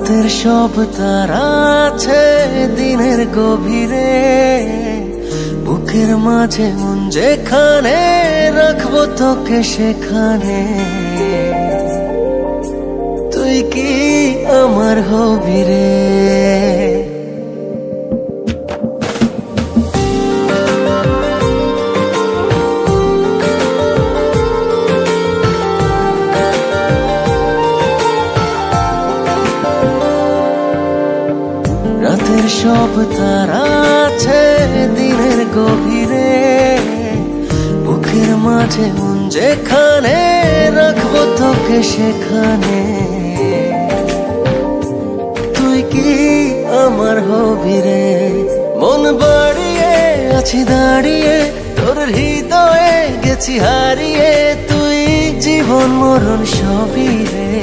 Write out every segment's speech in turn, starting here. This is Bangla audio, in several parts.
রাতের সব তারা আছে দিনের গভীরে, বুকের মাঝে মন যেখানে রাখবো তোকে সেখানে। তুই কি আমার হবি রে? রাতের সব তারা আছে দিনের গভীরে, বুকের মাঝে মন যেখানে রাখবো তোকে সেখানে। তুই কি আমার হবি রে? মন বাড়িয়ে আছি দাঁড়িয়ে তোর হৃদয়ে গেছি হারিয়ে, তুই জীবন মরণ সবই রে।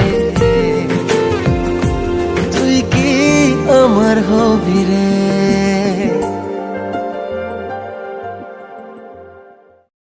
তুই কি আমার হবি রে?